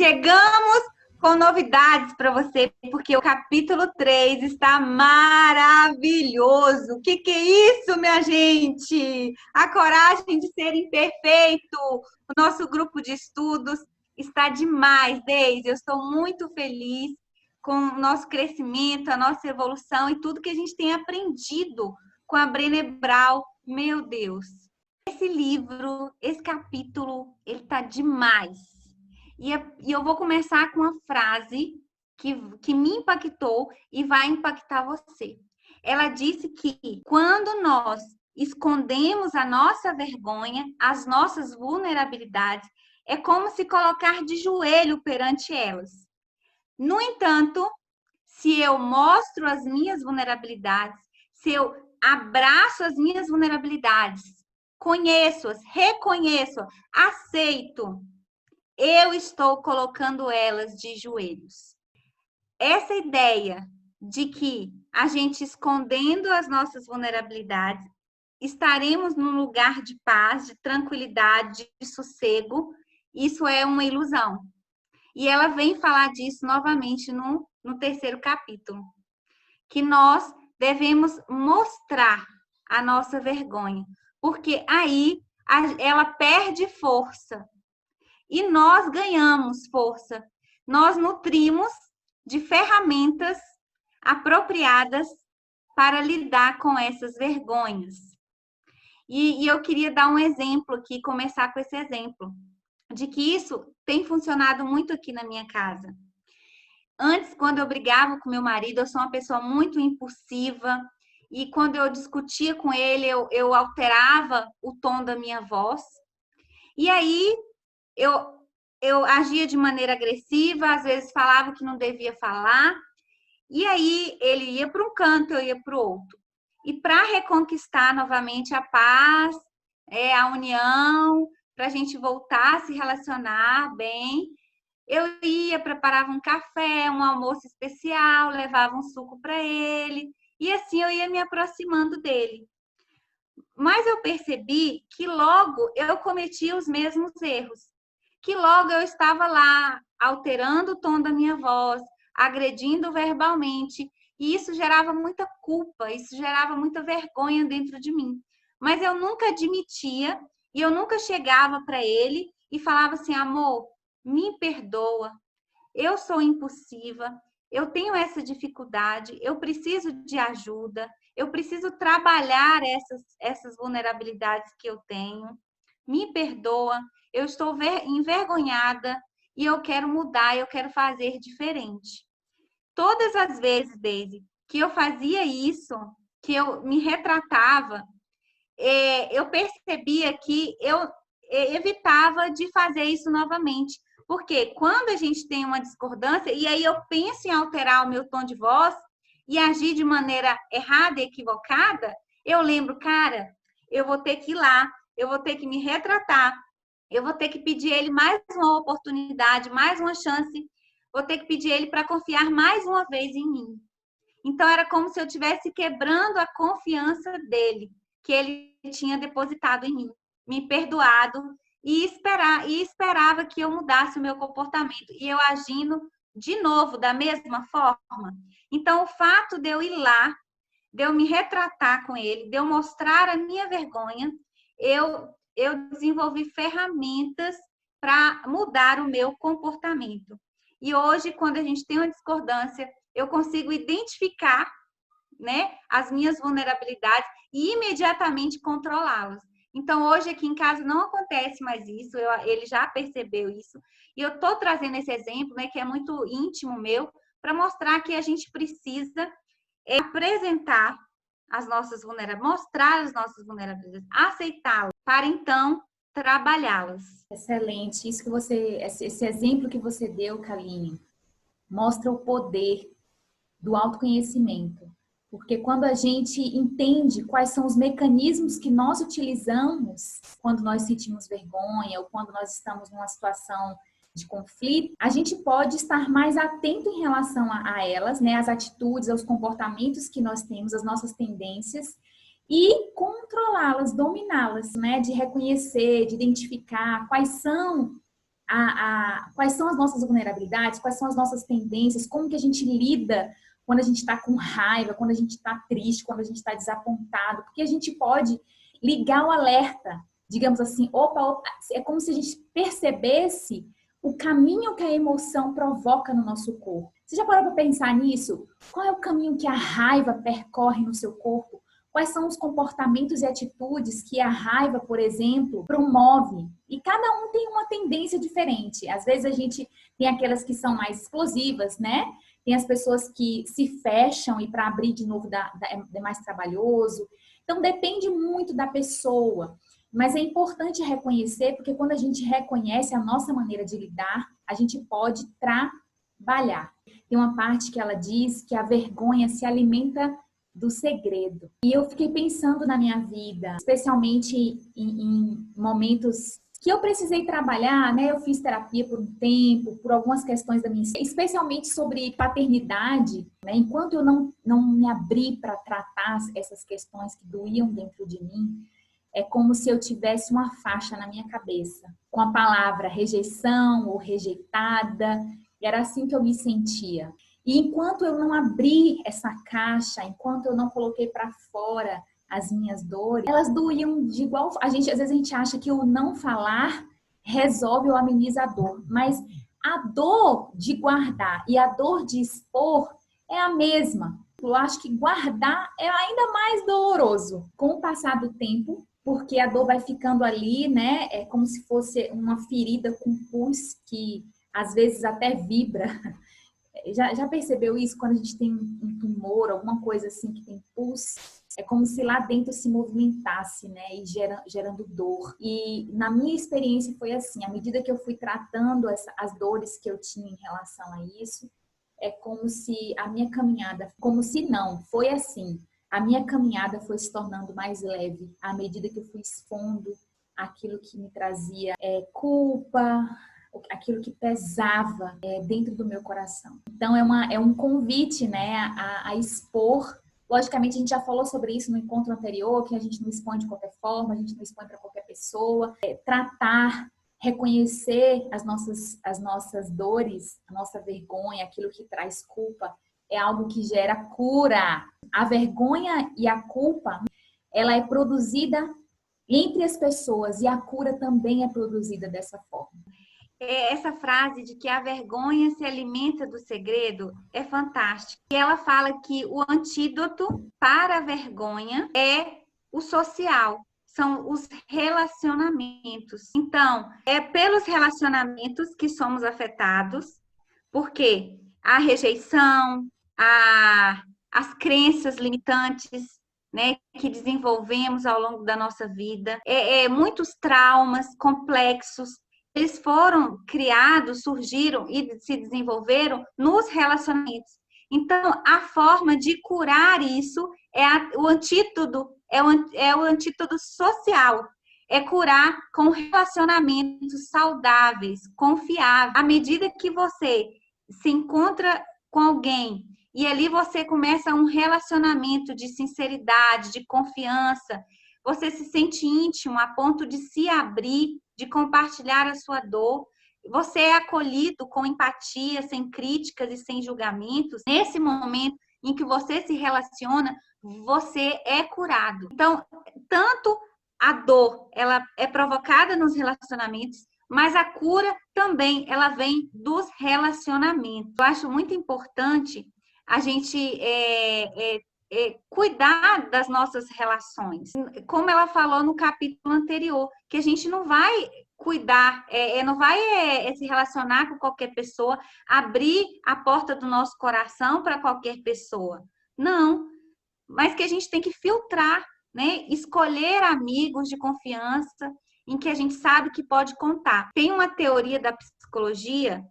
chegamos com novidades para você, porque o capítulo 3 está maravilhoso. O que é isso, minha gente? A coragem de ser imperfeito. O nosso grupo de estudos está demais, Deise. Eu estou muito feliz com o nosso crescimento, a nossa evolução e tudo que a gente tem aprendido com a Brené Brown. Meu Deus, esse livro, esse capítulo, ele está demais. E eu vou começar com uma frase que me impactou e vai impactar você. Ela disse que quando nós escondemos a nossa vergonha, as nossas vulnerabilidades, é como se colocar de joelho perante elas. No entanto, se eu mostro as minhas vulnerabilidades, se eu abraço as minhas vulnerabilidades, conheço-as, reconheço, aceito, eu estou colocando elas de joelhos. Essa ideia de que a gente escondendo as nossas vulnerabilidades, estaremos num lugar de paz, de tranquilidade, de sossego, isso é uma ilusão. E ela vem falar disso novamente no terceiro capítulo, que nós devemos mostrar a nossa vergonha, porque aí ela perde força. E nós ganhamos força. Nós nutrimos de ferramentas apropriadas para lidar com essas vergonhas. E eu queria dar um exemplo aqui, começar com esse exemplo, de que isso tem funcionado muito aqui na minha casa. Antes, quando eu brigava com meu marido, eu sou uma pessoa muito impulsiva, e quando eu discutia com ele, eu alterava o tom da minha voz. E aí, eu agia de maneira agressiva, às vezes falava o que não devia falar, e aí ele ia para um canto, eu ia para o outro. E para reconquistar novamente a paz, a união, para a gente voltar a se relacionar bem, eu ia, preparava um café, um almoço especial, levava um suco para ele, e assim eu ia me aproximando dele. Mas eu percebi que logo eu cometia os mesmos erros, que logo eu estava lá alterando o tom da minha voz, agredindo verbalmente, e isso gerava muita culpa, isso gerava muita vergonha dentro de mim. Mas eu nunca admitia e eu nunca chegava para ele e falava assim: amor, me perdoa, eu sou impulsiva, eu tenho essa dificuldade, eu preciso de ajuda, eu preciso trabalhar essas vulnerabilidades que eu tenho. Me perdoa, eu estou envergonhada e eu quero mudar, eu quero fazer diferente. Todas as vezes, Daisy, que eu fazia isso, que eu me retratava, eu percebia que eu evitava de fazer isso novamente. Porque quando a gente tem uma discordância, e aí eu penso em alterar o meu tom de voz e agir de maneira errada e equivocada, eu lembro, cara, eu vou ter que ir lá, eu vou ter que me retratar, eu vou ter que pedir ele mais uma oportunidade, mais uma chance, vou ter que pedir ele para confiar mais uma vez em mim. Então, era como se eu estivesse quebrando a confiança dele, que ele tinha depositado em mim, me perdoado e esperava que eu mudasse o meu comportamento. E eu agindo de novo da mesma forma. Então, o fato de eu ir lá, de eu me retratar com ele, de eu mostrar a minha vergonha, eu desenvolvi ferramentas para mudar o meu comportamento. E hoje, quando a gente tem uma discordância, eu consigo identificar, né, as minhas vulnerabilidades e imediatamente controlá-las. Então, hoje aqui em casa não acontece mais isso, ele já percebeu isso. E eu estou trazendo esse exemplo, né, que é muito íntimo meu, para mostrar que a gente precisa apresentar as nossas vulnerabilidades, mostrar as nossas vulnerabilidades, aceitá-las, para então trabalhá-las. Excelente. Isso que esse exemplo que você deu, Kaline, mostra o poder do autoconhecimento. Porque quando a gente entende quais são os mecanismos que nós utilizamos quando nós sentimos vergonha ou quando nós estamos numa situação de conflito, a gente pode estar mais atento em relação a elas, né? As atitudes, aos comportamentos que nós temos, as nossas tendências, e controlá-las, dominá-las, né? De reconhecer, de identificar quais são quais são as nossas vulnerabilidades, quais são as nossas tendências, como que a gente lida quando a gente está com raiva, quando a gente está triste, quando a gente está desapontado, porque a gente pode ligar o alerta, digamos assim, opa, é como se a gente percebesse o caminho que a emoção provoca no nosso corpo. Você já parou para pensar nisso? Qual é o caminho que a raiva percorre no seu corpo? Quais são os comportamentos e atitudes que a raiva, por exemplo, promove? E cada um tem uma tendência diferente. Às vezes a gente tem aquelas que são mais explosivas, né? Tem as pessoas que se fecham e para abrir de novo é mais trabalhoso. Então depende muito da pessoa. Mas é importante reconhecer, porque quando a gente reconhece a nossa maneira de lidar, a gente pode trabalhar. Tem uma parte que ela diz que a vergonha se alimenta do segredo. E eu fiquei pensando na minha vida, especialmente em momentos que eu precisei trabalhar, né? Eu fiz terapia por um tempo, por algumas questões da minha, especialmente sobre paternidade, né? Enquanto eu não me abri para tratar essas questões que doíam dentro de mim, é como se eu tivesse uma faixa na minha cabeça, com a palavra rejeição ou rejeitada. Era assim que eu me sentia. E enquanto eu não abri essa caixa, enquanto eu não coloquei para fora as minhas dores, elas doíam de igual. Às vezes a gente acha que o não falar resolve ou ameniza a dor, mas a dor de guardar e a dor de expor é a mesma. Eu acho que guardar é ainda mais doloroso. Com o passar do tempo, porque a dor vai ficando ali, né? É como se fosse uma ferida com pus que às vezes até vibra. Já percebeu isso? Quando a gente tem um tumor, alguma coisa assim que tem pus, é como se lá dentro se movimentasse, né? E gerando dor. E na minha experiência foi assim, à medida que eu fui tratando as dores que eu tinha em relação a isso, é como se a minha caminhada, como se não, foi assim. A minha caminhada foi se tornando mais leve à medida que eu fui expondo aquilo que me trazia culpa, aquilo que pesava dentro do meu coração. Então é um convite, né, a expor. Logicamente a gente já falou sobre isso no encontro anterior, que a gente não expõe de qualquer forma, a gente não expõe para qualquer pessoa. Tratar, reconhecer as nossas dores, a nossa vergonha, aquilo que traz culpa, é algo que gera cura. A vergonha e a culpa, ela é produzida entre as pessoas e a cura também é produzida dessa forma. Essa frase de que a vergonha se alimenta do segredo é fantástica. E ela fala que o antídoto para a vergonha é o social, são os relacionamentos. Então, é pelos relacionamentos que somos afetados, porque a rejeição, as crenças limitantes, né, que desenvolvemos ao longo da nossa vida, muitos traumas complexos, eles foram criados, surgiram e se desenvolveram nos relacionamentos. Então, a forma de curar isso o antídoto, o antídoto social. É curar com relacionamentos saudáveis, confiáveis. À medida que você se encontra com alguém e ali você começa um relacionamento de sinceridade, de confiança, você se sente íntimo a ponto de se abrir, de compartilhar a sua dor, você é acolhido com empatia, sem críticas e sem julgamentos. Nesse momento em que você se relaciona, você é curado. Então, tanto a dor, ela é provocada nos relacionamentos, mas a cura também, ela vem dos relacionamentos. Eu acho muito importante a gente cuidar das nossas relações. Como ela falou no capítulo anterior, que a gente não vai cuidar, não vai se relacionar com qualquer pessoa, abrir a porta do nosso coração para qualquer pessoa. Não, mas que a gente tem que filtrar, né? Escolher amigos de confiança em que a gente sabe que pode contar. Tem uma teoria da psicologia,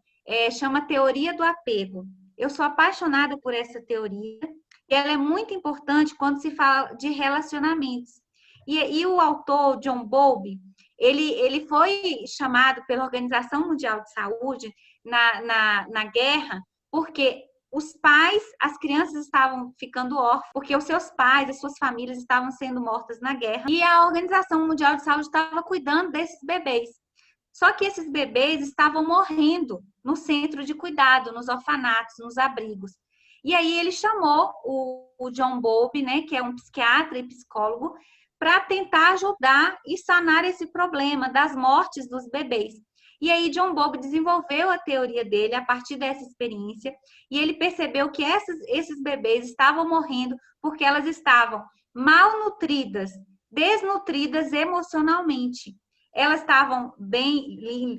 chama teoria do apego. Eu sou apaixonada por essa teoria e ela é muito importante quando se fala de relacionamentos. E o autor, John Bowlby, ele foi chamado pela Organização Mundial de Saúde na guerra, porque os pais, as crianças estavam ficando órfãos, porque os seus pais, as suas famílias estavam sendo mortas na guerra, e a Organização Mundial de Saúde estava cuidando desses bebês. Só que esses bebês estavam morrendo no centro de cuidado, nos orfanatos, nos abrigos. E aí ele chamou o John Bowlby, né, que é um psiquiatra e psicólogo, para tentar ajudar e sanar esse problema das mortes dos bebês. E aí John Bowlby desenvolveu a teoria dele a partir dessa experiência, e ele percebeu que esses bebês estavam morrendo porque elas estavam malnutridas, desnutridas emocionalmente. Elas estavam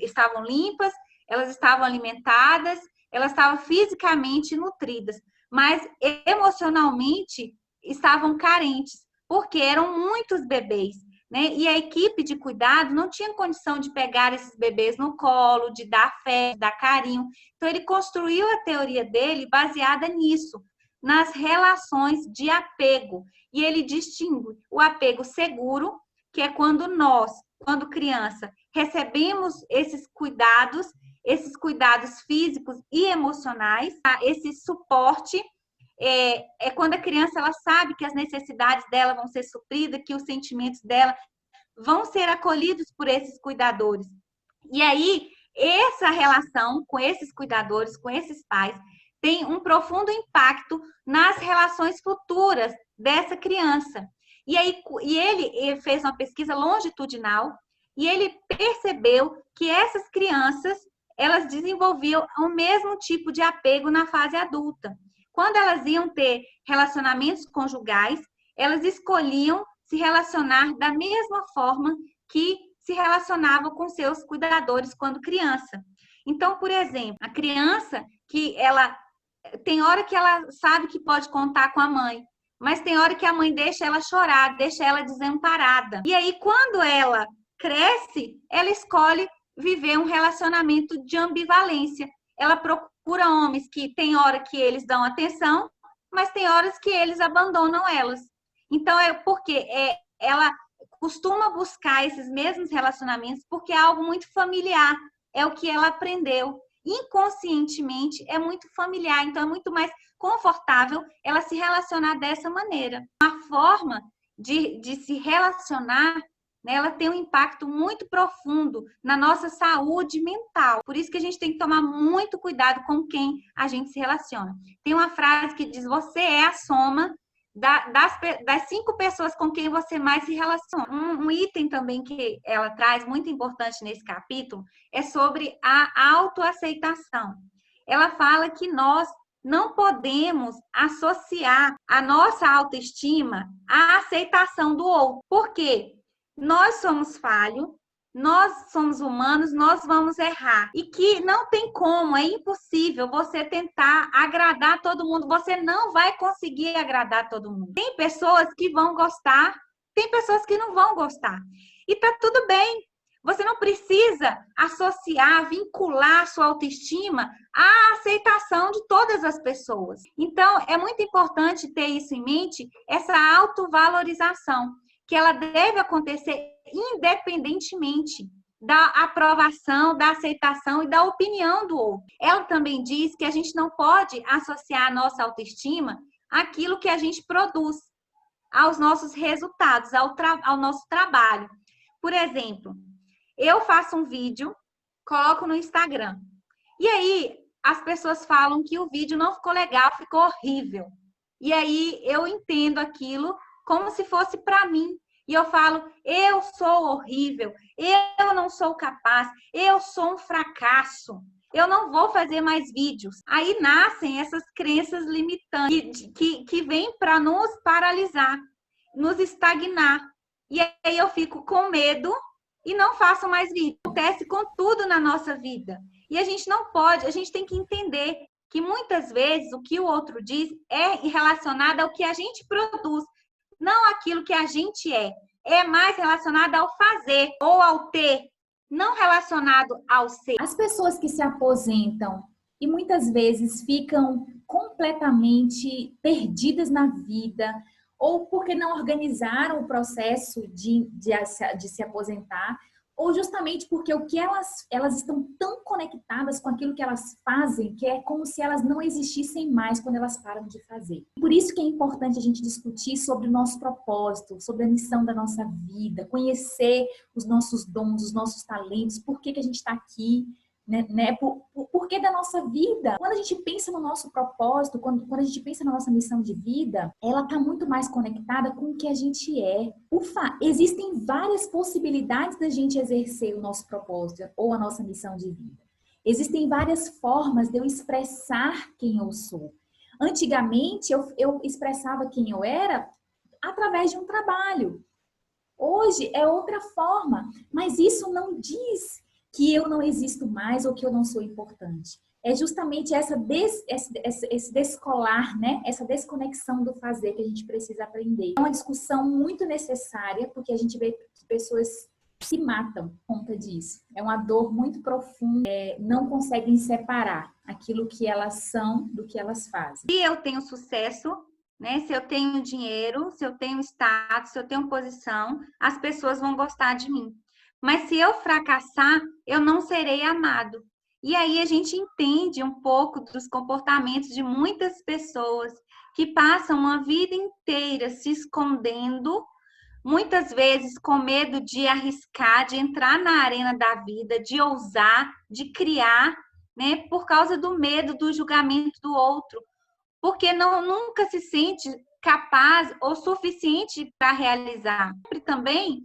estavam limpas, elas estavam alimentadas, elas estavam fisicamente nutridas, mas emocionalmente estavam carentes, porque eram muitos bebês, né? E a equipe de cuidado não tinha condição de pegar esses bebês no colo, de dar fé, de dar carinho. Então, ele construiu a teoria dele baseada nisso, nas relações de apego. E ele distingue o apego seguro, que é quando nós, quando criança, recebemos esses cuidados físicos e emocionais, esse suporte. É quando a criança ela sabe que as necessidades dela vão ser supridas, que os sentimentos dela vão ser acolhidos por esses cuidadores. E aí, essa relação com esses cuidadores, com esses pais, tem um profundo impacto nas relações futuras dessa criança. E aí, ele fez uma pesquisa longitudinal e ele percebeu que essas crianças, elas desenvolviam o mesmo tipo de apego na fase adulta. Quando elas iam ter relacionamentos conjugais, elas escolhiam se relacionar da mesma forma que se relacionavam com seus cuidadores quando criança. Então, por exemplo, a criança que ela tem hora que ela sabe que pode contar com a mãe, mas tem hora que a mãe deixa ela chorar, deixa ela desamparada. E aí, quando ela cresce, ela escolhe viver um relacionamento de ambivalência. Ela procura homens que tem hora que eles dão atenção, mas tem horas que eles abandonam elas. Então, ela costuma buscar esses mesmos relacionamentos porque é algo muito familiar, é o que ela aprendeu. Inconscientemente, é muito familiar, então é muito mais confortável ela se relacionar dessa maneira. Uma forma de se relacionar, né, ela tem um impacto muito profundo na nossa saúde mental. Por isso que a gente tem que tomar muito cuidado com quem a gente se relaciona. Tem uma frase que diz: você é a soma das 5 pessoas com quem você mais se relaciona. Um item também que ela traz, muito importante nesse capítulo, é sobre a autoaceitação. Ela fala que nós não podemos associar a nossa autoestima à aceitação do outro. Por quê? Nós somos falhos, nós somos humanos, nós vamos errar. E que não tem como, é impossível você tentar agradar todo mundo. Você não vai conseguir agradar todo mundo. Tem pessoas que vão gostar, tem pessoas que não vão gostar. E tá tudo bem. Você não precisa associar, vincular sua autoestima à aceitação de todas as pessoas. Então, é muito importante ter isso em mente, essa autovalorização, que ela deve acontecer independentemente da aprovação, da aceitação e da opinião do outro. Ela também diz que a gente não pode associar a nossa autoestima àquilo que a gente produz, aos nossos resultados, ao nosso trabalho. Por exemplo, eu faço um vídeo, coloco no Instagram, e aí as pessoas falam que o vídeo não ficou legal, ficou horrível. E aí eu entendo aquilo como se fosse para mim. E eu falo, eu sou horrível, eu não sou capaz, eu sou um fracasso, eu não vou fazer mais vídeos. Aí nascem essas crenças limitantes que vêm para nos paralisar, nos estagnar. E aí eu fico com medo e não faço mais vídeo. Acontece com tudo na nossa vida. E a gente não pode, a gente tem que entender que muitas vezes o que o outro diz é relacionado ao que a gente produz, não aquilo que a gente é mais relacionado ao fazer ou ao ter, não relacionado ao ser. As pessoas que se aposentam e muitas vezes ficam completamente perdidas na vida, ou porque não organizaram o processo de se aposentar, ou justamente porque o que elas estão tão conectadas com aquilo que elas fazem, que é como se elas não existissem mais quando elas param de fazer. Por isso que é importante a gente discutir sobre o nosso propósito, sobre a missão da nossa vida, conhecer os nossos dons, os nossos talentos, por que a gente está aqui, né? Por que da nossa vida? Quando a gente pensa no nosso propósito, quando a gente pensa na nossa missão de vida, ela está muito mais conectada com o que a gente é. Existem várias possibilidades da gente exercer o nosso propósito ou a nossa missão de vida. Existem várias formas de eu expressar quem eu sou. Antigamente, eu expressava quem eu era através de um trabalho. Hoje é outra forma, mas isso não diz que eu não existo mais ou que eu não sou importante. É justamente esse descolar, né? Essa desconexão do fazer que a gente precisa aprender. É uma discussão muito necessária, porque a gente vê que pessoas se matam por conta disso. É uma dor muito profunda, não conseguem separar aquilo que elas são do que elas fazem. Se eu tenho sucesso, né? Se eu tenho dinheiro, se eu tenho status, se eu tenho posição, as pessoas vão gostar de mim. Mas se eu fracassar, eu não serei amado. E aí a gente entende um pouco dos comportamentos de muitas pessoas que passam uma vida inteira se escondendo, muitas vezes com medo de arriscar, de entrar na arena da vida, de ousar, de criar, né? Por causa do medo do julgamento do outro. Porque nunca se sente capaz ou suficiente para realizar. Também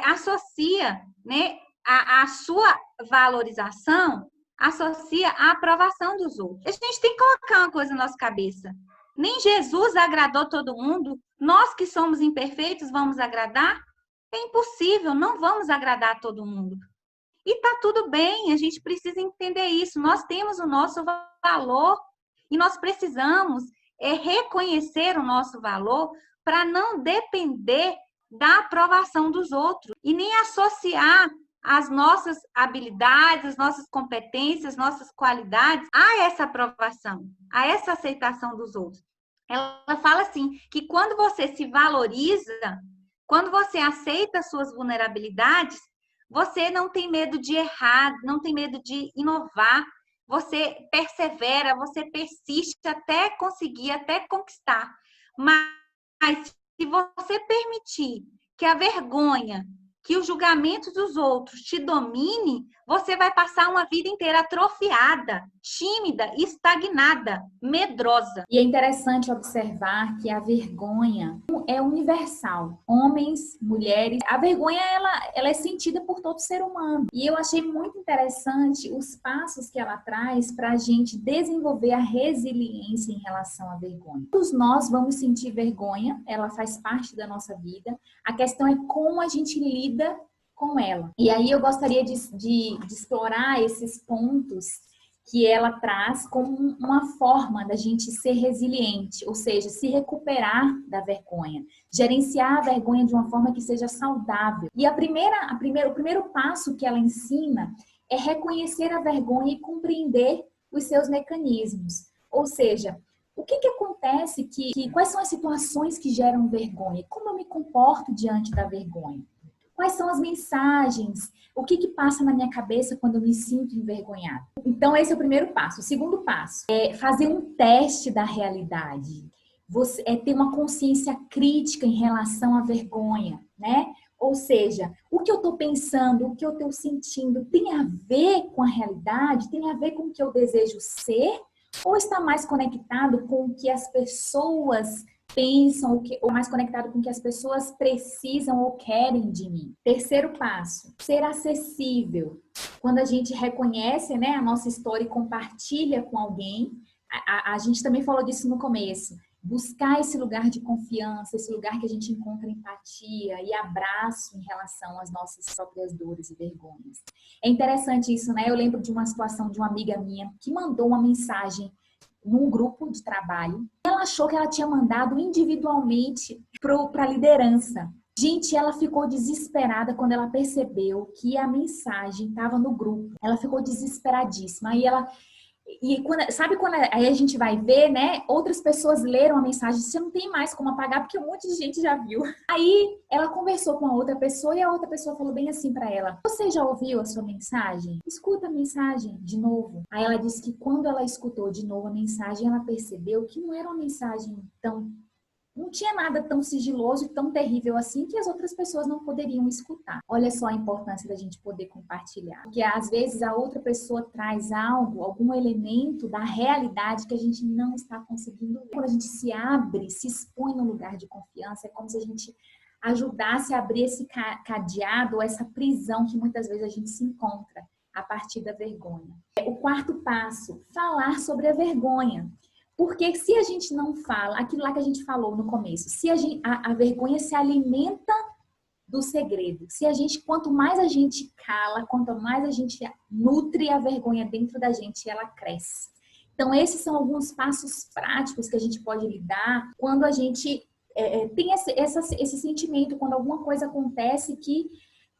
associa, né, a sua valorização, associa a aprovação dos outros. A gente tem que colocar uma coisa na nossa cabeça. Nem Jesus agradou todo mundo. Nós que somos imperfeitos vamos agradar? É impossível, não vamos agradar todo mundo. E tá tudo bem, a gente precisa entender isso. Nós temos o nosso valor e nós precisamos reconhecer o nosso valor para não depender da aprovação dos outros e nem associar as nossas habilidades, as nossas competências, nossas qualidades a essa aprovação, a essa aceitação dos outros. Ela fala assim, que quando você se valoriza, quando você aceita suas vulnerabilidades, você não tem medo de errar, não tem medo de inovar, você persevera, você persiste até conseguir, até conquistar. Mas se você permitir que a vergonha, que o julgamento dos outros te domine, você vai passar uma vida inteira atrofiada, tímida, estagnada, medrosa. E é interessante observar que a vergonha é universal. Homens, mulheres, a vergonha ela é sentida por todo ser humano. E eu achei muito interessante os passos que ela traz para a gente desenvolver a resiliência em relação à vergonha. Todos nós vamos sentir vergonha, ela faz parte da nossa vida. A questão é como a gente lida com ela. E aí eu gostaria de explorar esses pontos que ela traz como uma forma da gente ser resiliente, ou seja, se recuperar da vergonha, gerenciar a vergonha de uma forma que seja saudável. E o primeiro passo que ela ensina é reconhecer a vergonha e compreender os seus mecanismos. Ou seja, o que acontece, quais são as situações que geram vergonha? Como eu me comporto diante da vergonha? Quais são as mensagens? O que passa na minha cabeça quando eu me sinto envergonhada? Então, esse é o primeiro passo. O segundo passo é fazer um teste da realidade. Ter uma consciência crítica em relação à vergonha, né? Ou seja, o que eu estou pensando, o que eu estou sentindo, tem a ver com a realidade? Tem a ver com o que eu desejo ser? Ou está mais conectado com o que as pessoas pensam, ou mais conectado com o que as pessoas precisam ou querem de mim? Terceiro passo, ser acessível. Quando a gente reconhece, né, a nossa história e compartilha com alguém, a gente também falou disso no começo, buscar esse lugar de confiança, esse lugar que a gente encontra empatia e abraço em relação às nossas próprias dores e vergonhas. É interessante isso, né? Eu lembro de uma situação de uma amiga minha que mandou uma mensagem num grupo de trabalho. Ela achou que ela tinha mandado individualmente para a liderança. Gente, ela ficou desesperada quando ela percebeu que a mensagem estava no grupo. Ela ficou desesperadíssima. Aí E sabe quando aí a gente vai ver, né? Outras pessoas leram a mensagem, você não tem mais como apagar, porque um monte de gente já viu. Aí ela conversou com a outra pessoa e a outra pessoa falou bem assim pra ela: Você já ouviu a sua mensagem? Escuta a mensagem de novo. Aí ela disse que quando ela escutou de novo a mensagem, ela percebeu que não era uma mensagem tão. Não tinha nada tão sigiloso e tão terrível assim que as outras pessoas não poderiam escutar. Olha só a importância da gente poder compartilhar. Porque às vezes a outra pessoa traz algo, algum elemento da realidade que a gente não está conseguindo ver. Quando a gente se abre, se expõe num lugar de confiança, é como se a gente ajudasse a abrir esse cadeado, essa prisão que muitas vezes a gente se encontra a partir da vergonha. O quarto passo, falar sobre a vergonha. Porque se a gente não fala, aquilo lá que a gente falou no começo, se a vergonha se alimenta do segredo. Se a gente, quanto mais a gente cala, quanto mais a gente nutre a vergonha dentro da gente, ela cresce. Então, esses são alguns passos práticos que a gente pode lidar quando a gente tem esse sentimento, quando alguma coisa acontece que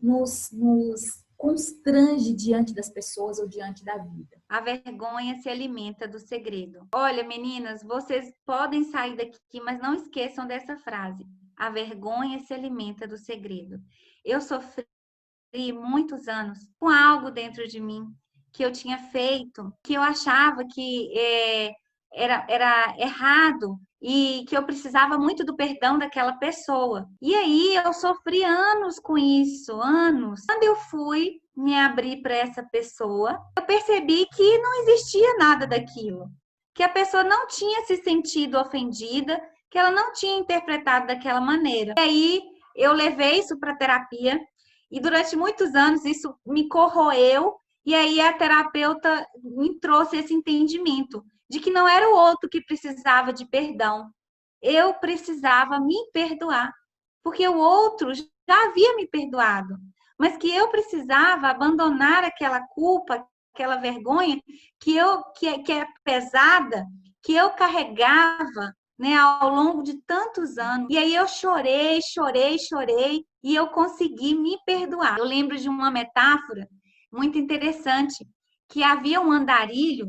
nos constrange diante das pessoas ou diante da vida. A vergonha se alimenta do segredo. Olha, meninas, vocês podem sair daqui, mas não esqueçam dessa frase. A vergonha se alimenta do segredo. Eu sofri muitos anos com algo dentro de mim que eu tinha feito, que eu achava que era errado e que eu precisava muito do perdão daquela pessoa. E aí eu sofri anos com isso, anos. Quando eu fui me abrir para essa pessoa, eu percebi que não existia nada daquilo, que a pessoa não tinha se sentido ofendida, que ela não tinha interpretado daquela maneira. E aí eu levei isso para terapia e durante muitos anos isso me corroeu e aí a terapeuta me trouxe esse entendimento de que não era o outro que precisava de perdão, eu precisava me perdoar, porque o outro já havia me perdoado, mas que eu precisava abandonar aquela culpa, aquela vergonha que é pesada, que eu carregava, né, ao longo de tantos anos. E aí eu chorei, chorei, chorei e eu consegui me perdoar. Eu lembro de uma metáfora muito interessante, que havia um andarilho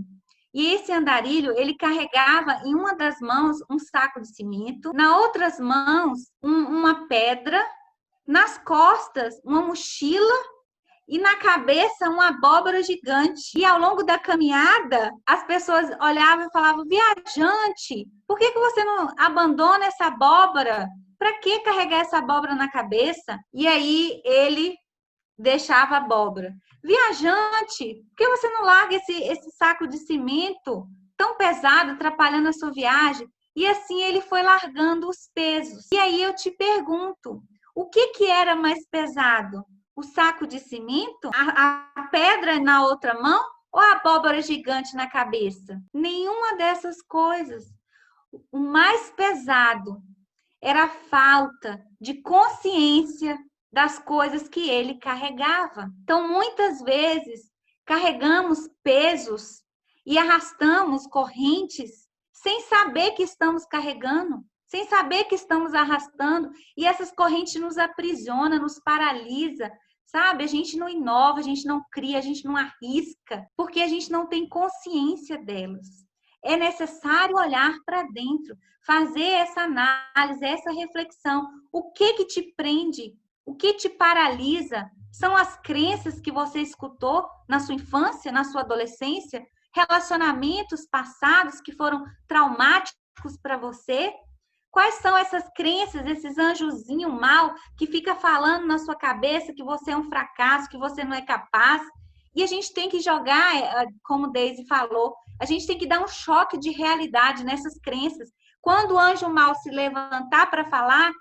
e esse andarilho, ele carregava em uma das mãos um saco de cimento, na outras mãos uma pedra, nas costas uma mochila e na cabeça uma abóbora gigante. E ao longo da caminhada, as pessoas olhavam e falavam: viajante, por que você não abandona essa abóbora? Para que carregar essa abóbora na cabeça? E aí ele deixava a abóbora. Viajante, por que você não larga esse saco de cimento tão pesado, atrapalhando a sua viagem? E assim ele foi largando os pesos. E aí eu te pergunto, o que era mais pesado? O saco de cimento? A pedra na outra mão? Ou a abóbora gigante na cabeça? Nenhuma dessas coisas. O mais pesado era a falta de consciência das coisas que ele carregava. Então, muitas vezes, carregamos pesos e arrastamos correntes sem saber que estamos carregando, sem saber que estamos arrastando, e essas correntes nos aprisionam, nos paralisa, sabe? A gente não inova, a gente não cria, a gente não arrisca, porque a gente não tem consciência delas. É necessário olhar para dentro, fazer essa análise, essa reflexão. O que te prende? O que te paralisa? São as crenças que você escutou na sua infância, na sua adolescência? Relacionamentos passados que foram traumáticos para você? Quais são essas crenças, esses anjozinhos mal que fica falando na sua cabeça que você é um fracasso, que você não é capaz? E a gente tem que jogar, como Deise falou, a gente tem que dar um choque de realidade nessas crenças. Quando o anjo mal se levantar para falar,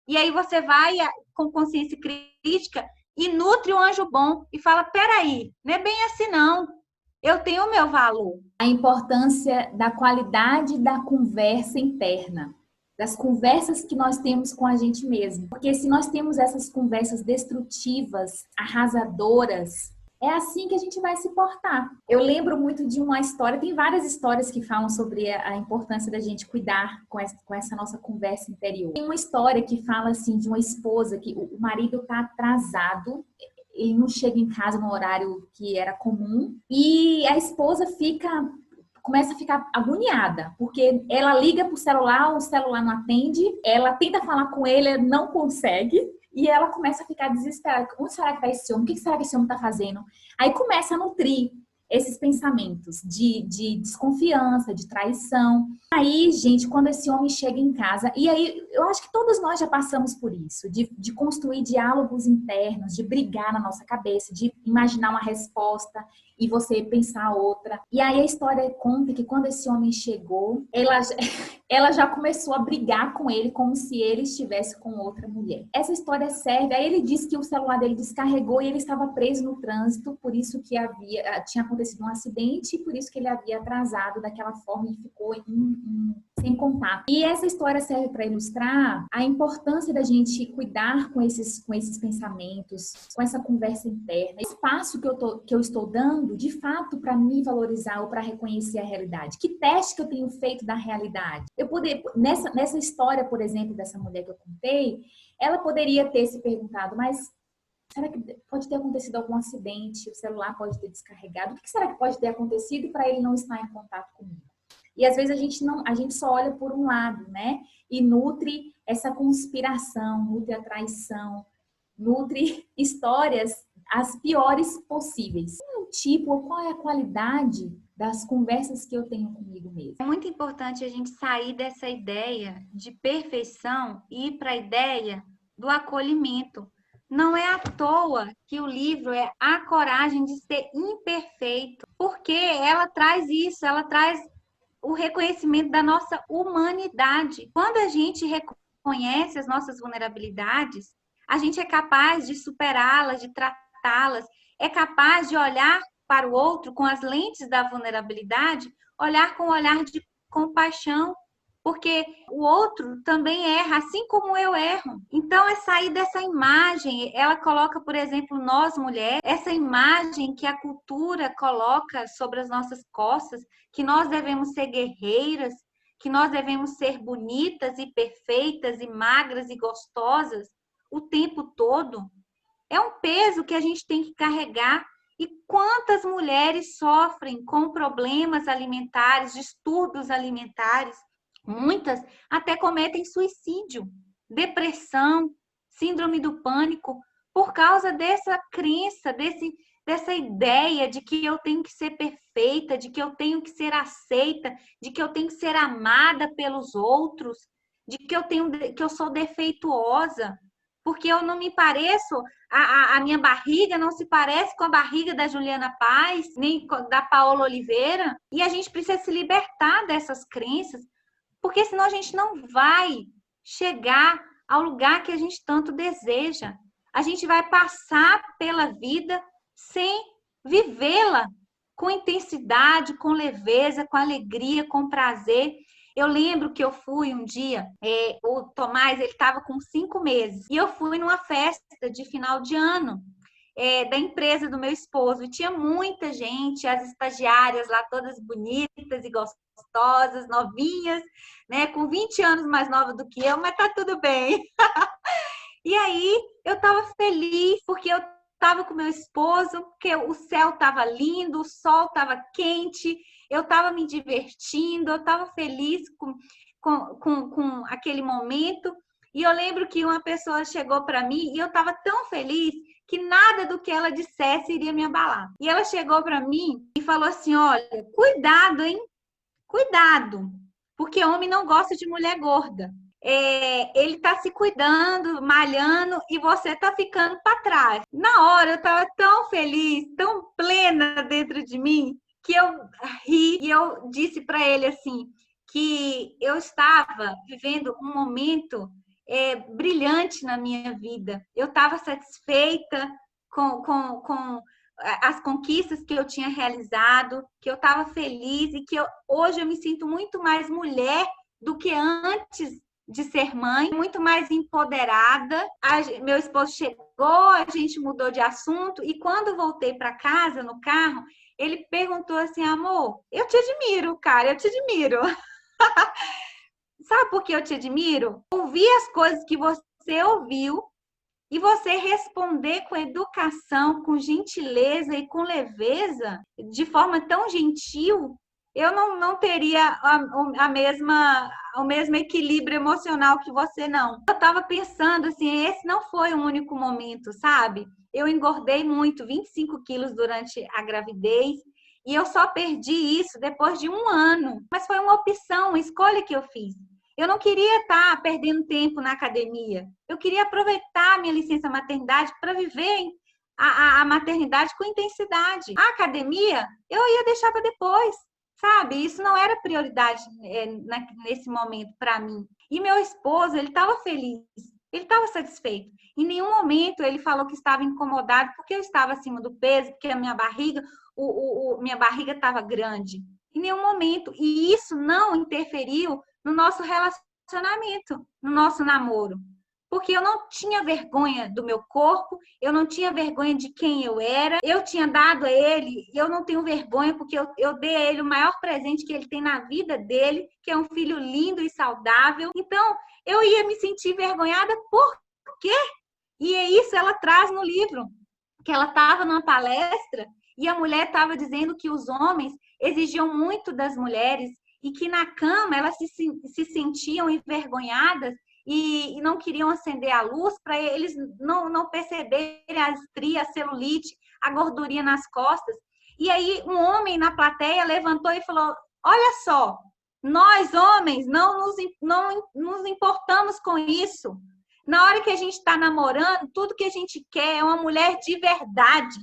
e aí você vai com consciência crítica e nutre o anjo bom e fala: peraí, não é bem assim não. Eu tenho o meu valor. A importância da qualidade da conversa interna, das conversas que nós temos com a gente mesmo. Porque se nós temos essas conversas destrutivas, arrasadoras, é assim que a gente vai se portar. Eu lembro muito de uma história, tem várias histórias que falam sobre a importância da gente cuidar com essa nossa conversa interior. Tem uma história que fala assim de uma esposa que o marido está atrasado, ele não chega em casa no horário que era comum, e a esposa fica começa a ficar agoniada, porque ela liga pro celular, o celular não atende, ela tenta falar com ele, não consegue, e ela começa a ficar desesperada. Onde será que tá esse homem? O que será que esse homem tá fazendo? Aí começa a nutrir esses pensamentos de desconfiança, de traição. Aí, gente, quando esse homem chega em casa, e aí eu acho que todos nós já passamos por isso, de construir diálogos internos, de brigar na nossa cabeça, de imaginar uma resposta e você pensar outra. E aí a história conta que quando esse homem chegou, ela já começou a brigar com ele como se ele estivesse com outra mulher. Essa história serve, aí ele disse que o celular dele descarregou e ele estava preso no trânsito, por isso que tinha acontecido um acidente e por isso que ele havia atrasado daquela forma e ficou sem contato. E essa história serve para ilustrar a importância da gente cuidar com esses pensamentos, com essa conversa interna. Esse passo que eu estou dando, de fato, para me valorizar ou para reconhecer a realidade. Que teste que eu tenho feito da realidade? Nessa história, por exemplo, dessa mulher que eu contei, ela poderia ter se perguntado, mas será que pode ter acontecido algum acidente? O celular pode ter descarregado? O que será que pode ter acontecido para ele não estar em contato comigo? E às vezes a gente só olha por um lado, né? E nutre essa conspiração, nutre a traição, nutre histórias as piores possíveis. Qual é o tipo ou qual é a qualidade das conversas que eu tenho comigo mesmo? É muito importante a gente sair dessa ideia de perfeição e ir para a ideia do acolhimento. Não é à toa que o livro é A Coragem de Ser Imperfeito, porque ela traz isso, ela traz o reconhecimento da nossa humanidade. Quando a gente reconhece as nossas vulnerabilidades, a gente é capaz de superá-las, de tratá-las, é capaz de olhar para o outro com as lentes da vulnerabilidade, olhar com um olhar de compaixão, porque o outro também erra, assim como eu erro. Então, é sair dessa imagem. Ela coloca, por exemplo, nós mulheres, essa imagem que a cultura coloca sobre as nossas costas, que nós devemos ser guerreiras, que nós devemos ser bonitas e perfeitas e magras e gostosas o tempo todo. É um peso que a gente tem que carregar. E quantas mulheres sofrem com problemas alimentares, distúrbios alimentares? Muitas até cometem suicídio, depressão, síndrome do pânico, por causa dessa crença, dessa ideia de que eu tenho que ser perfeita, de que eu tenho que ser aceita, de que eu tenho que ser amada pelos outros, de que eu sou defeituosa, porque eu não me pareço, a minha barriga não se parece com a barriga da Juliana Paz, nem da Paola Oliveira, e a gente precisa se libertar dessas crenças, porque senão a gente não vai chegar ao lugar que a gente tanto deseja. A gente vai passar pela vida sem vivê-la com intensidade, com leveza, com alegria, com prazer. Eu lembro que eu fui um dia, o Tomás, ele estava com 5 meses, e eu fui numa festa de final de ano, da empresa do meu esposo, e tinha muita gente, as estagiárias lá todas bonitas e gostosas, novinhas, né, com 20 anos mais nova do que eu, mas tá tudo bem. E aí eu estava feliz porque eu estava com meu esposo, porque o céu estava lindo, o sol estava quente, eu estava me divertindo, eu estava feliz com aquele momento. E eu lembro que uma pessoa chegou para mim e eu estava tão feliz que nada do que ela dissesse iria me abalar. E ela chegou para mim e falou assim: olha, cuidado, hein? Cuidado, porque homem não gosta de mulher gorda. Ele tá se cuidando, malhando, e você tá ficando para trás. Na hora eu tava tão feliz, tão plena dentro de mim, que eu ri e eu disse para ele assim, que eu estava vivendo um momento brilhante na minha vida. Eu estava satisfeita com as conquistas que eu tinha realizado, que eu estava feliz e que hoje eu me sinto muito mais mulher do que antes de ser mãe, muito mais empoderada. Meu esposo chegou, a gente mudou de assunto e quando voltei para casa, no carro, ele perguntou assim: amor, eu te admiro, cara, eu te admiro. Sabe por que eu te admiro? Ouvir as coisas que você ouviu e você responder com educação, com gentileza e com leveza, de forma tão gentil, eu não teria o mesmo equilíbrio emocional que você, não. Eu estava pensando assim, esse não foi um único momento, sabe? Eu engordei muito, 25 quilos durante a gravidez, e eu só perdi isso depois de 1 ano. Mas foi uma opção, uma escolha que eu fiz. Eu não queria estar perdendo tempo na academia. Eu queria aproveitar a minha licença maternidade para viver a maternidade com intensidade. A academia, eu ia deixar para depois, sabe? Isso não era prioridade nesse momento para mim. E meu esposo, ele estava feliz, ele estava satisfeito. Em nenhum momento ele falou que estava incomodado porque eu estava acima do peso, porque a minha barriga, minha barriga estava grande. Em nenhum momento. E isso não interferiu no nosso relacionamento, no nosso namoro. Porque eu não tinha vergonha do meu corpo, eu não tinha vergonha de quem eu era, eu tinha dado a ele, eu não tenho vergonha, porque eu dei a ele o maior presente que ele tem na vida dele, que é um filho lindo e saudável. Então, eu ia me sentir envergonhada por quê? E é isso ela traz no livro, que ela estava numa palestra e a mulher estava dizendo que os homens exigiam muito das mulheres e que na cama elas se sentiam envergonhadas e não queriam acender a luz para eles não perceberem a estria, a celulite, a gordurinha nas costas. E aí um homem na plateia levantou e falou: olha só, nós homens não nos importamos com isso. Na hora que a gente está namorando, tudo que a gente quer é uma mulher de verdade.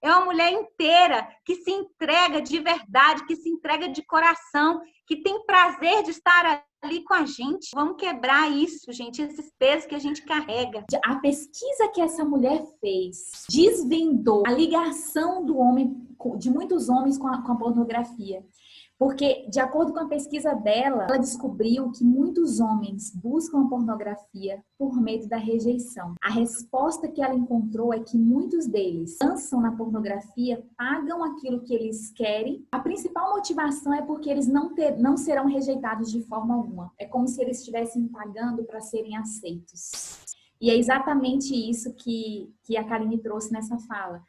É uma mulher inteira, que se entrega de verdade, que se entrega de coração, que tem prazer de estar ali com a gente. Vamos quebrar isso, gente, esses pesos que a gente carrega. A pesquisa que essa mulher fez desvendou a ligação do homem, de muitos homens com a pornografia. Porque, de acordo com a pesquisa dela, ela descobriu que muitos homens buscam a pornografia por medo da rejeição. A resposta que ela encontrou é que muitos deles lançam na pornografia, pagam aquilo que eles querem. A principal motivação é porque eles não serão rejeitados de forma alguma. É como se eles estivessem pagando para serem aceitos. E é exatamente isso que a Kaline trouxe nessa fala.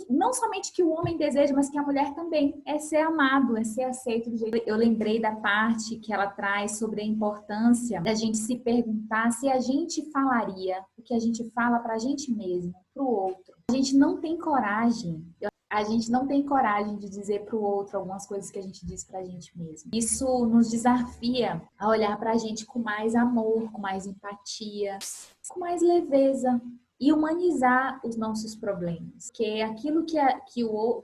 Não somente que o homem deseja, mas que a mulher também, é ser amado, é ser aceito do jeito. Eu lembrei da parte que ela traz sobre a importância da gente se perguntar se a gente falaria o que a gente fala pra gente mesmo, pro outro. A gente não tem coragem. A gente não tem coragem de dizer pro outro algumas coisas que a gente diz pra gente mesmo. Isso nos desafia a olhar pra gente com mais amor, com mais empatia, com mais leveza. E humanizar os nossos problemas. Que é aquilo que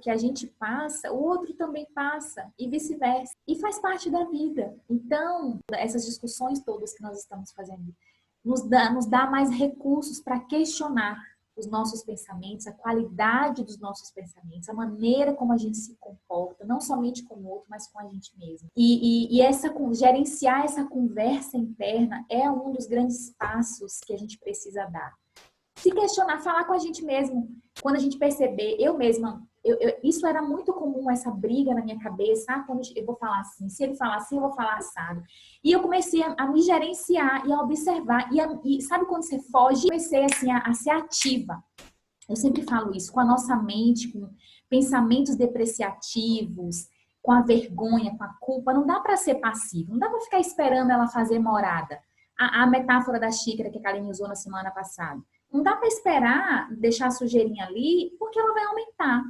a gente passa, o outro também passa, e vice-versa. E faz parte da vida. Então, essas discussões todas que nós estamos fazendo nos dá mais recursos para questionar os nossos pensamentos, a qualidade dos nossos pensamentos, a maneira como a gente se comporta, não somente com o outro, mas com a gente mesmo. E gerenciar essa conversa interna é um dos grandes passos que a gente precisa dar. Se questionar, falar com a gente mesmo. Quando a gente perceber, eu mesma, isso era muito comum, essa briga na minha cabeça. Quando eu vou falar assim, se ele falar assim, eu vou falar assado. E eu comecei a me gerenciar e a observar. E sabe quando você foge? Eu comecei assim, a ser ativa. Eu sempre falo isso, com a nossa mente, com pensamentos depreciativos, com a vergonha, com a culpa. Não dá para ser passivo, não dá para ficar esperando ela fazer morada. A metáfora da xícara que a Kaline usou na semana passada. Não dá para esperar deixar a sujeirinha ali, porque ela vai aumentar.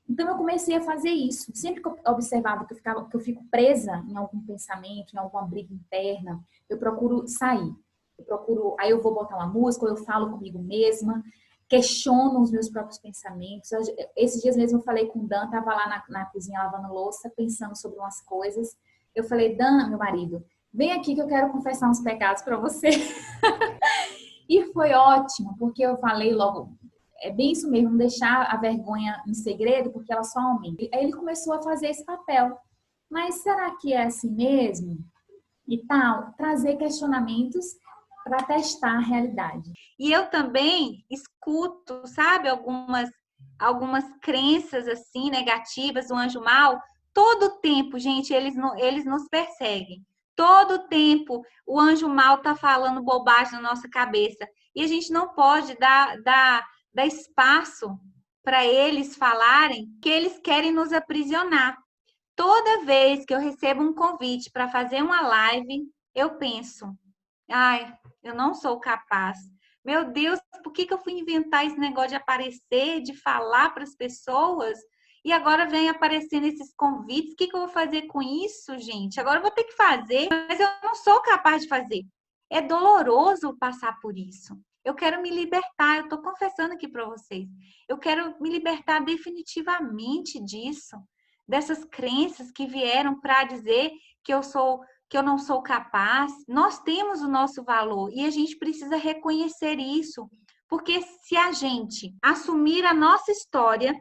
Então, eu comecei a fazer isso. Sempre que eu observava que eu fico presa em algum pensamento, em alguma briga interna, eu procuro sair. Aí eu vou botar uma música, ou eu falo comigo mesma, questiono os meus próprios pensamentos. Esses dias mesmo eu falei com o Dan, estava lá na cozinha lavando louça, pensando sobre umas coisas. Eu falei: Dan, meu marido, vem aqui que eu quero confessar uns pecados para você. E foi ótimo, porque eu falei logo, é bem isso mesmo, não deixar a vergonha em segredo, porque ela só aumenta. Aí ele começou a fazer esse papel. Mas será que é assim mesmo? E tal, trazer questionamentos para testar a realidade. E eu também escuto, sabe, algumas crenças assim negativas do anjo mau. Todo tempo, gente, eles nos perseguem. Todo tempo o anjo mau está falando bobagem na nossa cabeça. E a gente não pode dar espaço para eles falarem que eles querem nos aprisionar. Toda vez que eu recebo um convite para fazer uma live, eu penso, ai, eu não sou capaz. Meu Deus, por que eu fui inventar esse negócio de aparecer, de falar para as pessoas? E agora vem aparecendo esses convites. O que eu vou fazer com isso, gente? Agora eu vou ter que fazer, mas eu não sou capaz de fazer. É doloroso passar por isso. Eu quero me libertar, eu estou confessando aqui para vocês. Eu quero me libertar definitivamente disso, dessas crenças que vieram para dizer que eu não sou capaz. Nós temos o nosso valor e a gente precisa reconhecer isso, porque se a gente assumir a nossa história,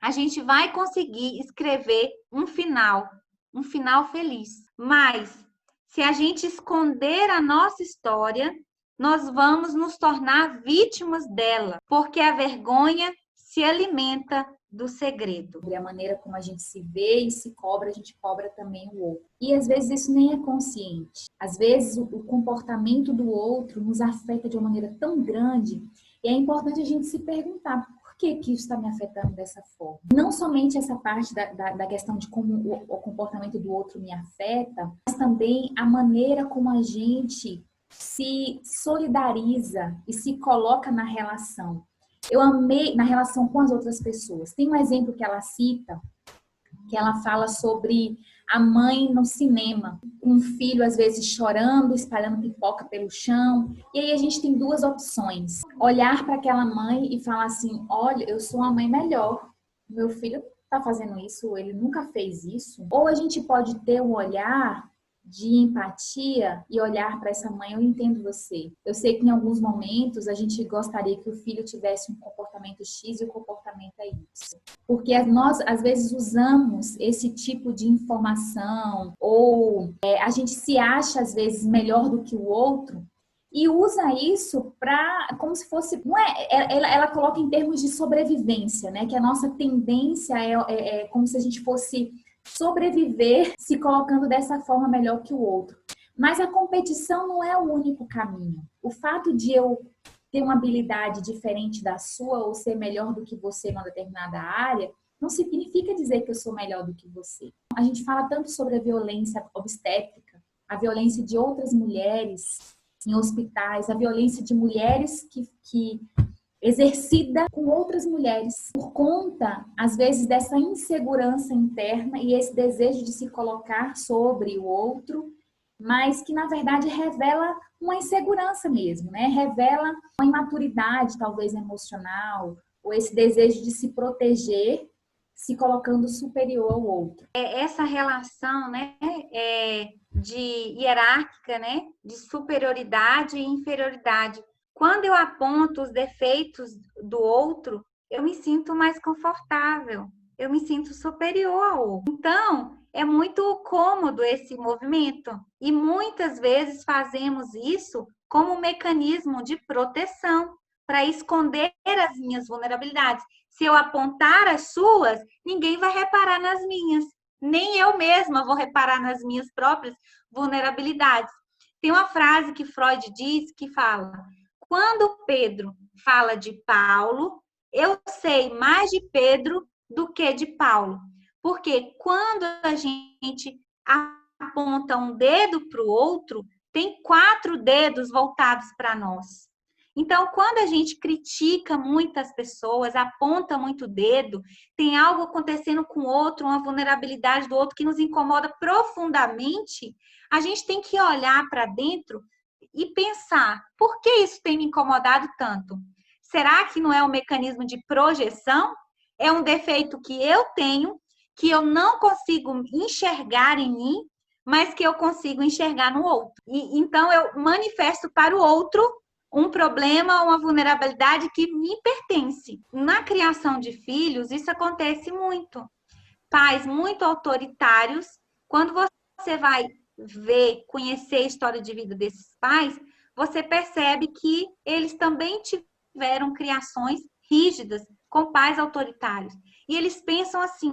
a gente vai conseguir escrever um final feliz. Mas se a gente esconder a nossa história, nós vamos nos tornar vítimas dela, porque a vergonha se alimenta do segredo. A maneira como a gente se vê e se cobra, a gente cobra também o outro. E às vezes isso nem é consciente. Às vezes o comportamento do outro nos afeta de uma maneira tão grande e é importante a gente se perguntar por que isso está me afetando dessa forma. Não somente essa parte da questão de como o comportamento do outro me afeta, mas também a maneira como a gente se solidariza e se coloca na relação. Eu amei na relação com as outras pessoas. Tem um exemplo que ela cita, que ela fala sobre a mãe no cinema, com o filho às vezes chorando, espalhando pipoca pelo chão. E aí a gente tem duas opções: olhar para aquela mãe e falar assim: olha, eu sou uma mãe melhor, meu filho está fazendo isso, ele nunca fez isso. Ou a gente pode ter um olhar de empatia e olhar para essa mãe, eu entendo você. Eu sei que em alguns momentos a gente gostaria que o filho tivesse um comportamento X e o comportamento é Y. Porque nós, às vezes, usamos esse tipo de informação ou a gente se acha, às vezes, melhor do que o outro e usa isso para, como se fosse, não é, ela coloca em termos de sobrevivência, né? Que a nossa tendência é como se a gente fosse sobreviver se colocando dessa forma melhor que o outro. Mas a competição não é o único caminho. O fato de eu ter uma habilidade diferente da sua ou ser melhor do que você numa determinada área, não significa dizer que eu sou melhor do que você. A gente fala tanto sobre a violência obstétrica, a violência de outras mulheres em hospitais, a violência de mulheres que exercida com outras mulheres, por conta, às vezes, dessa insegurança interna e esse desejo de se colocar sobre o outro, mas que, na verdade, revela uma insegurança mesmo, né? Revela uma imaturidade, talvez, emocional, ou esse desejo de se proteger, se colocando superior ao outro. Essa relação, né, de hierárquica, né, de superioridade e inferioridade. Quando eu aponto os defeitos do outro, eu me sinto mais confortável, eu me sinto superior ao outro. Então, é muito cômodo esse movimento e muitas vezes fazemos isso como um mecanismo de proteção para esconder as minhas vulnerabilidades. Se eu apontar as suas, ninguém vai reparar nas minhas. Nem eu mesma vou reparar nas minhas próprias vulnerabilidades. Tem uma frase que Freud diz que fala: quando Pedro fala de Paulo, eu sei mais de Pedro do que de Paulo. Porque quando a gente aponta um dedo para o outro, tem 4 dedos voltados para nós. Então, quando a gente critica muitas pessoas, aponta muito o dedo, tem algo acontecendo com o outro, uma vulnerabilidade do outro que nos incomoda profundamente, a gente tem que olhar para dentro e pensar, por que isso tem me incomodado tanto? Será que não é um mecanismo de projeção? É um defeito que eu tenho, que eu não consigo enxergar em mim, mas que eu consigo enxergar no outro. E então eu manifesto para o outro um problema, uma vulnerabilidade que me pertence. Na criação de filhos, isso acontece muito. Pais muito autoritários, quando você vai ver, conhecer a história de vida desses pais, você percebe que eles também tiveram criações rígidas com pais autoritários. E eles pensam assim: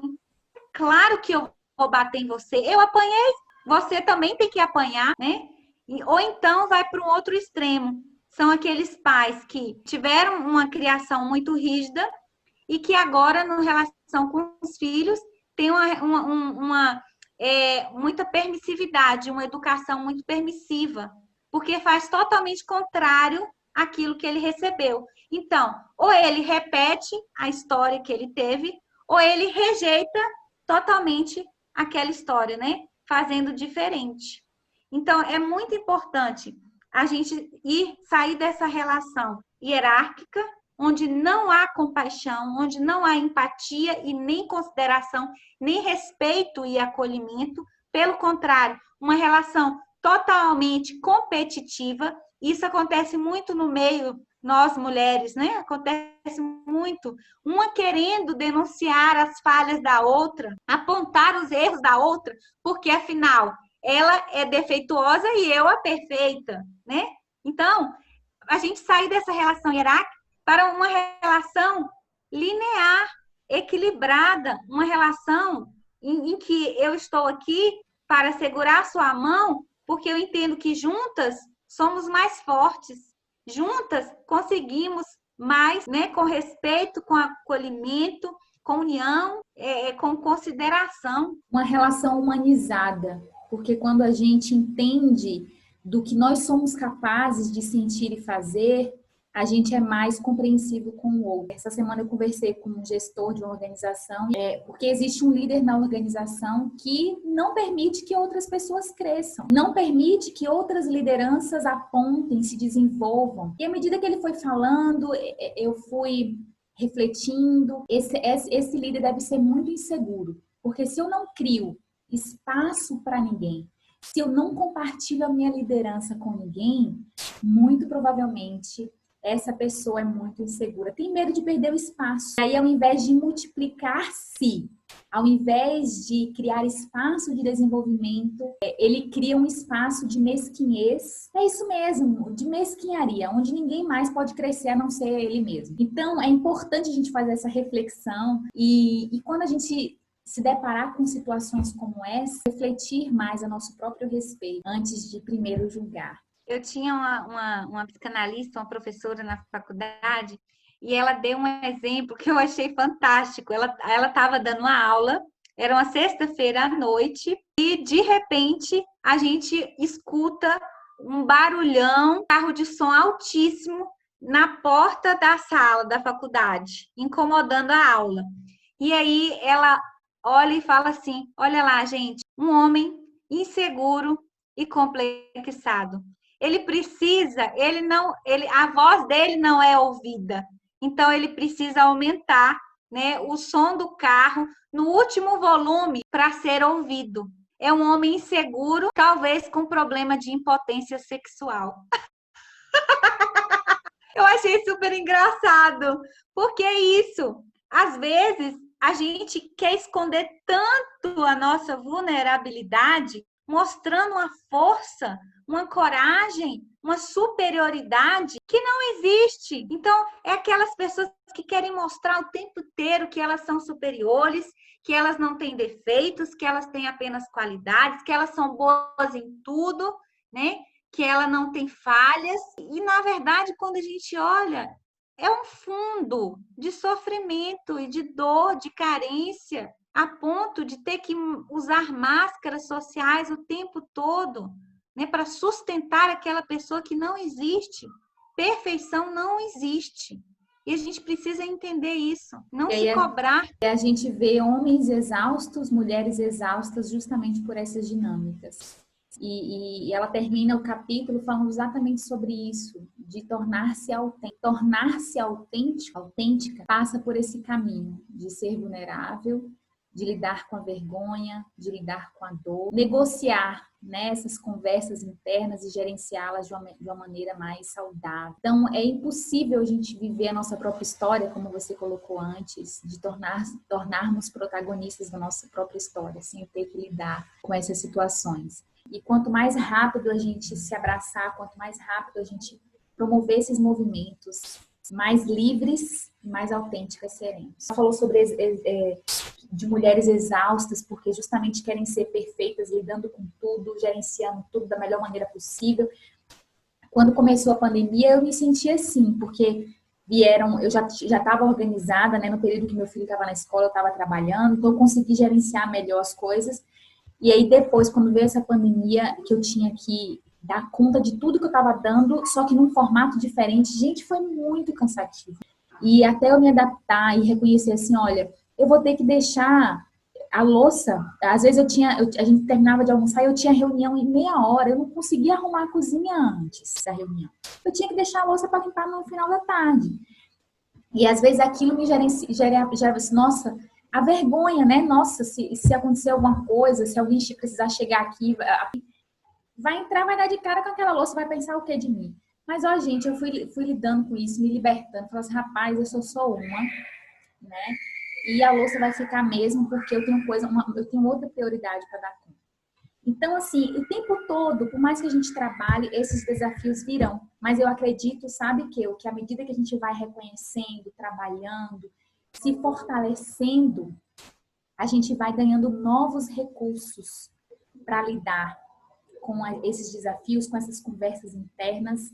claro que eu vou bater em você, eu apanhei, você também tem que apanhar, né? Ou então vai para um outro extremo. São aqueles pais que tiveram uma criação muito rígida e que agora, na relação com os filhos, tem muita permissividade, uma educação muito permissiva, porque faz totalmente contrário àquilo que ele recebeu. Então, ou ele repete a história que ele teve, ou ele rejeita totalmente aquela história, né? Fazendo diferente. Então, é muito importante a gente sair dessa relação hierárquica, onde não há compaixão, onde não há empatia e nem consideração, nem respeito e acolhimento. Pelo contrário, uma relação totalmente competitiva. Isso acontece muito no meio, nós mulheres, né? Acontece muito. Uma querendo denunciar as falhas da outra, apontar os erros da outra, porque afinal ela é defeituosa e eu a perfeita, né? Então, a gente sair dessa relação hierárquica para uma relação linear, equilibrada, uma relação em que eu estou aqui para segurar sua mão, porque eu entendo que juntas somos mais fortes, juntas conseguimos mais, né, com respeito, com acolhimento, com união, com consideração. Uma relação humanizada, porque quando a gente entende do que nós somos capazes de sentir e fazer, a gente é mais compreensivo com o outro. Essa semana eu conversei com um gestor de uma organização, porque existe um líder na organização que não permite que outras pessoas cresçam, não permite que outras lideranças apontem, se desenvolvam. E à medida que ele foi falando, eu fui refletindo, esse líder deve ser muito inseguro, porque se eu não crio espaço para ninguém, se eu não compartilho a minha liderança com ninguém, muito provavelmente essa pessoa é muito insegura, tem medo de perder o espaço. E aí, ao invés de multiplicar-se, ao invés de criar espaço de desenvolvimento, ele cria um espaço de mesquinhez. É isso mesmo, de mesquinharia, onde ninguém mais pode crescer a não ser ele mesmo. Então, é importante a gente fazer essa reflexão e quando a gente se deparar com situações como essa, refletir mais a nosso próprio respeito antes de primeiro julgar. Eu tinha uma psicanalista, uma professora na faculdade, e ela deu um exemplo que eu achei fantástico. Ela estava dando uma aula, era uma sexta-feira à noite, e de repente a gente escuta um barulhão, carro de som altíssimo na porta da sala da faculdade, incomodando a aula. E aí ela olha e fala assim: olha lá, gente, um homem inseguro e complexado. Ele precisa, a voz dele não é ouvida. Então, ele precisa aumentar, né, o som do carro no último volume para ser ouvido. É um homem inseguro, talvez com problema de impotência sexual. Eu achei super engraçado, porque é isso. Às vezes, a gente quer esconder tanto a nossa vulnerabilidade, mostrando uma força, uma coragem, uma superioridade que não existe. Então, é aquelas pessoas que querem mostrar o tempo inteiro que elas são superiores, que elas não têm defeitos, que elas têm apenas qualidades, que elas são boas em tudo, né? Que ela não tem falhas. E, na verdade, quando a gente olha, é um fundo de sofrimento e de dor, de carência, a ponto de ter que usar máscaras sociais o tempo todo, né, para sustentar aquela pessoa que não existe. Perfeição não existe. E a gente precisa entender isso, não se cobrar. A gente vê homens exaustos, mulheres exaustas, justamente por essas dinâmicas. E ela termina o capítulo falando exatamente sobre isso, de tornar-se autêntico. Tornar-se autêntica, passa por esse caminho de ser vulnerável, de lidar com a vergonha, de lidar com a dor, negociar, né, essas conversas internas e gerenciá-las de uma maneira mais saudável. Então, é impossível a gente viver a nossa própria história, como você colocou antes, de tornarmos protagonistas da nossa própria história, sem ter que lidar com essas situações. E quanto mais rápido a gente se abraçar, quanto mais rápido a gente promover esses movimentos, mais livres e mais autênticas seremos. Ela falou sobre de mulheres exaustas, porque justamente querem ser perfeitas, lidando com tudo, gerenciando tudo da melhor maneira possível. Quando começou a pandemia, eu me senti assim, porque vieram, eu já estava organizada, né? No período que meu filho estava na escola, eu estava trabalhando, então eu consegui gerenciar melhor as coisas. E aí depois, quando veio essa pandemia, que eu tinha que dar conta de tudo que eu estava dando, só que num formato diferente, gente, foi muito cansativo. E até eu me adaptar e reconhecer assim, olha, eu vou ter que deixar a louça. Às vezes a gente terminava de almoçar e eu tinha reunião em meia hora, eu não conseguia arrumar a cozinha antes da reunião. Eu tinha que deixar a louça para limpar no final da tarde. E às vezes aquilo me gerava assim, nossa, a vergonha, né? Nossa, se acontecer alguma coisa, se alguém precisar chegar aqui, vai entrar, vai dar de cara com aquela louça, vai pensar o que de mim? Mas, ó, gente, eu fui lidando com isso, me libertando. Falei assim, rapaz, eu sou só uma, né? E a louça vai ficar mesmo porque eu tenho eu tenho outra prioridade para dar conta. Então, assim, o tempo todo, por mais que a gente trabalhe, esses desafios virão. Mas eu acredito, sabe, que à medida que a gente vai reconhecendo, trabalhando, se fortalecendo, a gente vai ganhando novos recursos para lidar com esses desafios, com essas conversas internas.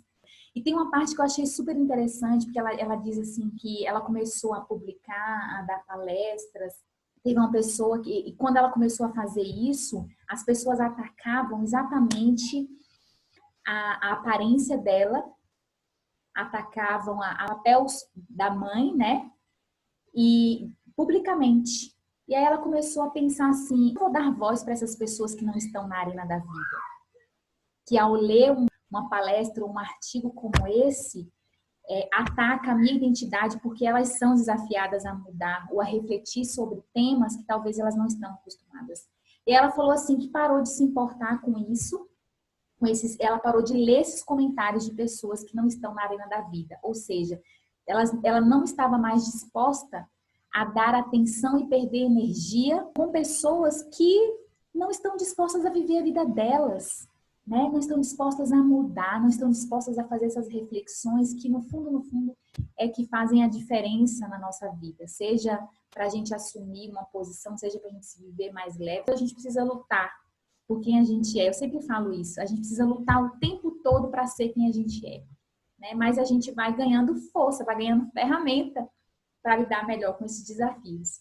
E tem uma parte que eu achei super interessante, porque ela diz assim que ela começou a publicar, a dar palestras. Teve uma pessoa que, e quando ela começou a fazer isso, as pessoas atacavam exatamente a aparência dela, atacavam a papel da mãe, né? E publicamente. E aí ela começou a pensar assim, eu vou dar voz para essas pessoas que não estão na arena da vida. Que ao ler uma palestra ou um artigo como esse, ataca a minha identidade porque elas são desafiadas a mudar ou a refletir sobre temas que talvez elas não estão acostumadas. E ela falou assim que parou de se importar com isso, ela parou de ler esses comentários de pessoas que não estão na arena da vida, ou seja, ela não estava mais disposta a dar atenção e perder energia com pessoas que não estão dispostas a viver a vida delas, né? Não estão dispostas a mudar, não estão dispostas a fazer essas reflexões que, no fundo, é que fazem a diferença na nossa vida. Seja para a gente assumir uma posição, seja para a gente se viver mais leve, a gente precisa lutar por quem a gente é. Eu sempre falo isso, a gente precisa lutar o tempo todo para ser quem a gente é, né? Mas a gente vai ganhando força, vai ganhando ferramenta para lidar melhor com esses desafios.